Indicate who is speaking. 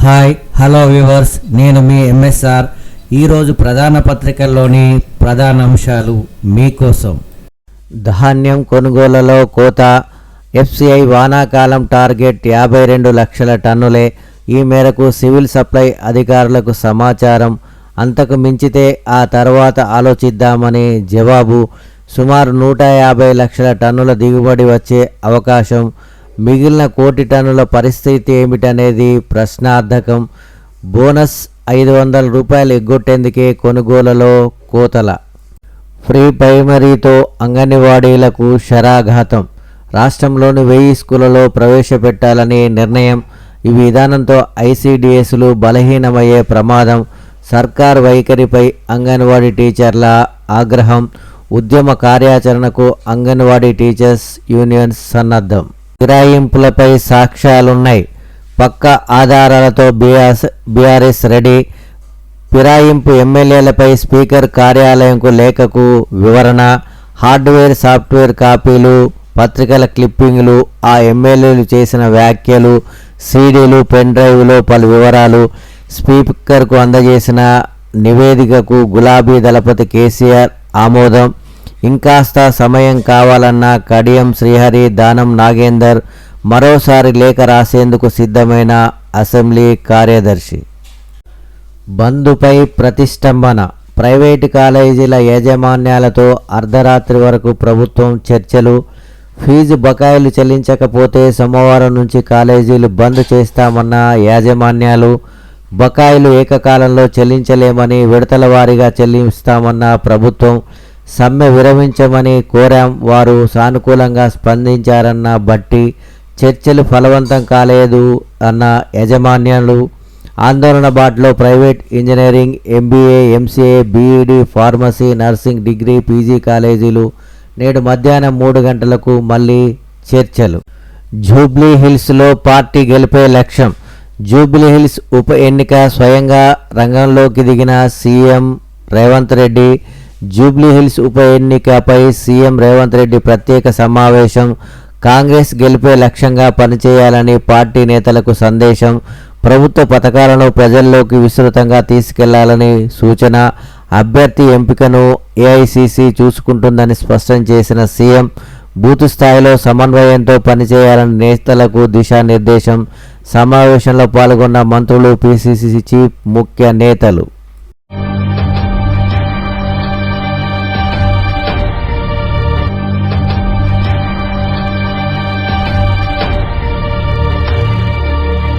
Speaker 1: Hi hello viewers, నేను మీ MSR. ఈరోజు ప్రధాన పత్రికల్లోని ప్రధాన అంశాలు మీకోసం.
Speaker 2: ధాన్యం కొనుగోలులో కోత. ఎఫ్సిఐ వానాకాలం టార్గెట్ 52 లక్షల టన్నులే. ఈ మేరకు సివిల్ సప్లై అధికారులకు సమాచారం. అంతకు మించితే ఆ తర్వాత ఆలోచిద్దామని జవాబు. సుమారు 150 లక్షల టన్నుల దిగుబడి వచ్చే అవకాశం. మిగిలిన 1 కోటి టన్నుల పరిస్థితి ఏమిటనేది ప్రశ్నార్థకం. బోనస్ 500 రూపాయలు ఎగ్గొట్టేందుకే కొనుగోలులో కోతల. ఫ్రీ ప్రైమరీతో అంగన్వాడీలకు శరాఘాతం. రాష్ట్రంలోని 1000 స్కూళ్లలో ప్రవేశపెట్టాలని నిర్ణయం. ఈ విధానంతో ఐసీడీఎస్లు బలహీనమయ్యే ప్రమాదం. సర్కార్ వైఖరిపై అంగన్వాడీ టీచర్ల ఆగ్రహం. ఉద్యమ కార్యాచరణకు అంగన్వాడీ టీచర్స్ యూనియన్స్ సన్నద్ధం. ఫిరాయింపులపై సాక్ష్యాలున్నాయి. పక్క ఆధారాలతో బీఆర్ఎస్ రెడీ. ఫిరాయింపు ఎమ్మెల్యేలపై స్పీకర్ కార్యాలయంకు లేఖకు వివరణ. హార్డ్వేర్ సాఫ్ట్వేర్ కాపీలు, పత్రికల క్లిప్పింగ్లు, ఆ ఎమ్మెల్యేలు చేసిన వ్యాఖ్యలు, సీడీలు, పెన్ డ్రైవ్లో పలు వివరాలు. స్పీకర్కు అందజేసిన నివేదికకు గులాబీ దళపతి కేసీఆర్ ఆమోదం. ఇంకాస్త సమయం కావాలన్న కడియం శ్రీహరి, దానం నాగేందర్. మరోసారి లేఖ రాసేందుకు సిద్ధమైన అసెంబ్లీ కార్యదర్శి. బంద్పై ప్రతిష్టంభన. ప్రైవేటు కాలేజీల యాజమాన్యాలతో అర్ధరాత్రి వరకు ప్రభుత్వం చర్చలు. ఫీజు బకాయిలు చెల్లించకపోతే సోమవారం నుంచి కాలేజీలు బంద్ చేస్తామన్న యాజమాన్యాలు. బకాయిలు ఏకకాలంలో చెల్లించలేమని విడతల వారీగా చెల్లిస్తామన్న ప్రభుత్వం. సమ్మె విరమించమని కోరాం, వారు సానుకూలంగా స్పందించారన్న బట్టి. చర్చలు ఫలవంతం కాలేదు అన్న యాజమాన్యాలు. ఆందోళన బాటలో private engineering, MBA, MCA, BEd, pharmacy, nursing, degree, PG కాలేజీలు. నేడు మధ్యాహ్నం 3 గంటలకు మళ్ళీ చర్చలు. జూబ్లీ హిల్స్లో పార్టీ గెలిపే లక్ష్యం. జూబ్లీ హిల్స్ ఉప ఎన్నిక స్వయంగా రంగంలోకి దిగిన CM Revanth Reddy. Jubilee hills ఉప ఎన్నికపై సీఎం రేవంత్ రెడ్డి ప్రత్యేక సమావేశం. కాంగ్రెస్ గెలిపే లక్ష్యంగా పనిచేయాలని పార్టీ నేతలకు సందేశం. ప్రభుత్వ పథకాలను ప్రజల్లోకి విస్తృతంగా తీసుకెళ్లాలని సూచన. అభ్యర్థి ఎంపికను ఏఐసీసీ చూసుకుంటుందని స్పష్టం చేసిన సీఎం. బూత్ స్థాయిలో సమన్వయంతో పనిచేయాలని నేతలకు దిశానిర్దేశం. సమావేశంలో పాల్గొన్న మంత్రులు, పీసీసీ చీఫ్, ముఖ్య నేతలు.